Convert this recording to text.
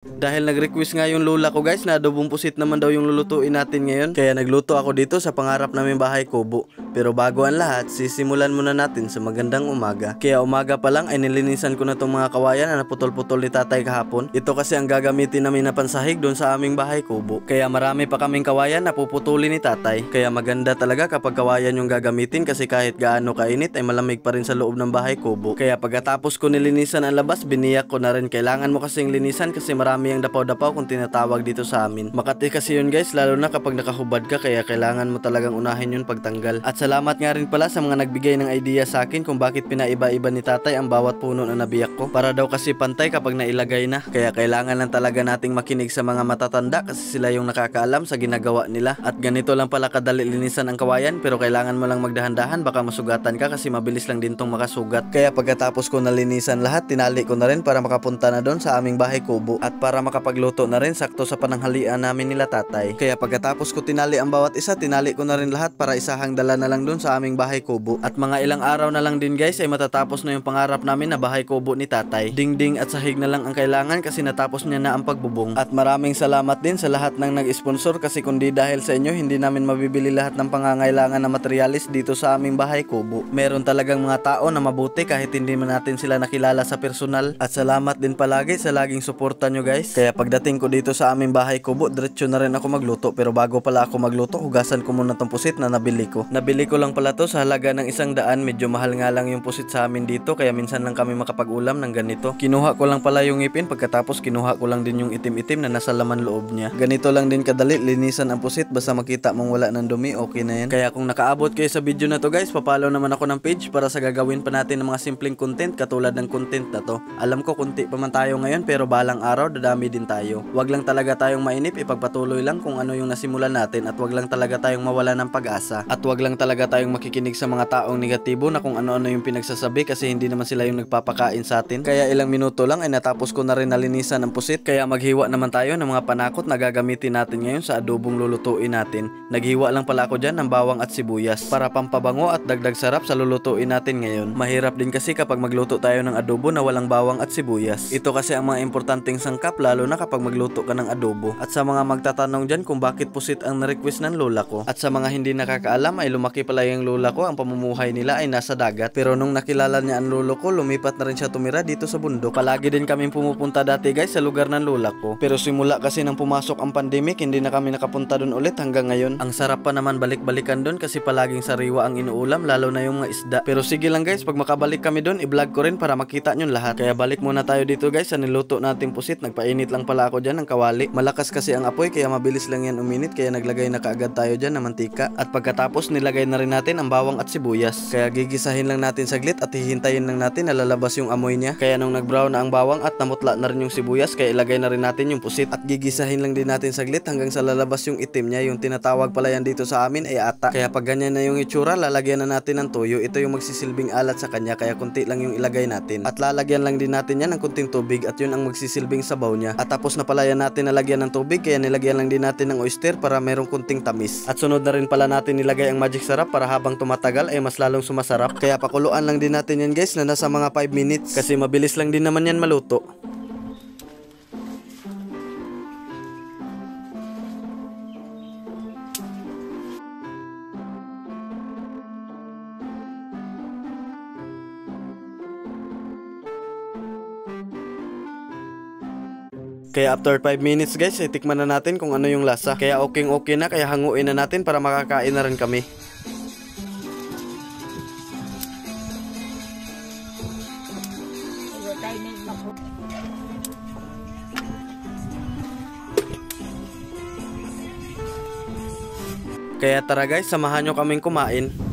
Dahil nag-request nga yung lola ko guys na adobong pusit naman daw yung lulutuin natin ngayon, kaya nagluto ako dito sa pangarap namin bahay kubo. Pero bago ang lahat, sisimulan muna natin sa magandang umaga. Kaya umaga pa lang ay nilinisan ko na tong mga kawayan na naputol-putol ni tatay kahapon. Ito kasi ang gagamitin namin na pansahig doon sa aming bahay kubo. Kaya marami pa kaming kawayan na puputulin ni tatay. Kaya maganda talaga kapag kawayan yung gagamitin kasi kahit gaano kainit ay malamig pa rin sa loob ng bahay kubo. Kaya pagkatapos ko nilinisan ang labas, biniyak ko na rin. Kailangan mo kasing linisan kasi marami ang dapaw-dapaw kung tinatawag dito sa amin. Makati kasi yun guys, lalo na kapag nakahubad ka, kaya kailangan mo talagang unahin yun pagtanggal. At salamat nga rin pala sa mga nagbigay ng idea sa akin kung bakit pinaiba-iba ni tatay ang bawat puno na nabiyak ko. Para daw kasi pantay kapag nailagay na. Kaya kailangan lang talaga nating makinig sa mga matatanda kasi sila yung nakakaalam sa ginagawa nila. At ganito lang pala kadali linisan ang kawayan, pero kailangan mo lang magdahan-dahan, baka masugatan ka kasi mabilis lang din tong makasugat. Kaya pagkatapos ko nalinisan lahat, tinali ko na rin para makapunta na doon sa aming bahay kubo. At para makapagluto na rin sakto sa pananghalian namin nila tatay. Kaya pagkatapos ko tinali ang bawat isa, tinali ko na rin lahat para isahang dala na lang dun sa aming bahay kubo. At mga ilang araw na lang din guys ay matatapos na yung pangarap namin na bahay kubo ni tatay. Dingding at sahig na lang ang kailangan kasi natapos niya na ang pagbubong. At maraming salamat din sa lahat ng nag-sponsor kasi kundi dahil sa inyo hindi namin mabibili lahat ng pangangailangan na materialis dito sa aming bahay kubo. Meron talagang mga tao na mabuti kahit hindi man natin sila nakilala sa personal. At salamat din palagi sa laging suporta nyo guys. Kaya pagdating ko dito sa aming bahay kubo, diretso na rin ako magluto. Pero bago pala ako magluto, hugasan ko muna tong pusit na nabili ko. Nabili ko lang pala to sa halaga ng 100. Medyo mahal nga lang yung pusit sa amin dito, kaya minsan lang kami makapag-ulam ng ganito. Kinuha ko lang pala yung ngipin, pagkatapos kinuha ko lang din yung itim-itim na nasa laman loob niya. Ganito lang din kadali linisan ang pusit, basta makita mong wala ng dumi, okay na yan. Kaya kung nakaabot kayo sa video na to guys, papalo naman ako ng page para sa gagawin pa natin ng mga simpleng content katulad ng content na to. Alam ko kunti pa man tayo ngayon, pero balang araw dadami din tayo. Wag lang talaga tayong mainip, ipagpatuloy lang kung ano yung nasimulan natin at wag lang talaga tayong mawala ng pag-asa. At wag lang talaga tayong makikinig sa mga taong negatibo na kung ano-ano yung pinagsasabi kasi hindi naman sila yung nagpapakain sa atin. Kaya ilang minuto lang ay natapos ko na rin nalinisan ang pusit, kaya maghiwa naman tayo ng mga panakot na gagamitin natin ngayon sa adobong lulutuin natin. Naghiwa lang pala ako dyan ng bawang at sibuyas para pampabango at dagdag sarap sa lulutuin natin ngayon. Mahirap din kasi kapag magluto tayo ng adobo na walang bawang at sibuyas. Ito kasi ang mga importanteng sangkap lalo na kapag magluto ka ng adobo. At sa mga magtatanong dyan kung bakit pusit ang na-request ng lola ko, at sa mga hindi nakakaalam ay lumaki pala yung lola ko, ang pamumuhay nila ay nasa dagat. Pero nung nakilala niya ang lolo ko, lumipat na rin siya tumira dito sa bundok. Palagi din kaming pumupunta dati guys sa lugar ng lola ko. Pero simula kasi nang pumasok ang pandemic, hindi na kami nakapunta doon ulit hanggang ngayon. Ang sarap pa naman balik-balikan doon kasi palaging sariwa ang inuulam, lalo na yung mga isda. Pero sige lang guys, pag makabalik kami doon, i-vlog ko rin para makita nyo lahat. Kaya balik muna tayo dito guys sa niluto nating pusit. Nagpainit lang pala ako dyan ng kawali. Malakas kasi ang apoy kaya mabilis lang yan uminit, kaya naglagay na kaagad tayo dyan ng mantika. At pagkatapos nilagay na rin natin ang bawang at sibuyas. Kaya gigisahin lang natin saglit at hihintayin lang natin na lalabas yung amoy niya. Kaya nung nag-brown na ang bawang at namutla na rin yung sibuyas, kaya ilagay na rin natin yung pusit. At gigisahin lang din natin saglit hanggang sa lalabas yung itim niya. Yung tinatawag pala yan dito sa amin ay ata. Kaya pag ganyan na yung itsura, lalagyan na natin ng toyo. Ito yung magsisilbing alat sa kanya, kaya kunti lang yung ilagay natin. At lalagyan lang din natin yan ng kunting tubig at yun ang magsisilbing sabaw niya. At tapos na pala yan natin nalagyan ng tubig, kaya nilagyan lang din natin ng oyster para merong kunting tamis. At sunod na rin pala natin nilagay ang magic sarap para habang tumatagal ay mas lalong sumasarap. Kaya pakuluan lang din natin yan guys na nasa mga 5 minutes kasi mabilis lang din naman yan maluto. Kaya after 5 minutes guys, itikman na natin kung ano yung lasa. Kaya okay na, kaya hanguin na natin para makakain na rin kami. Kaya tara guys, samahan nyo kaming kumain.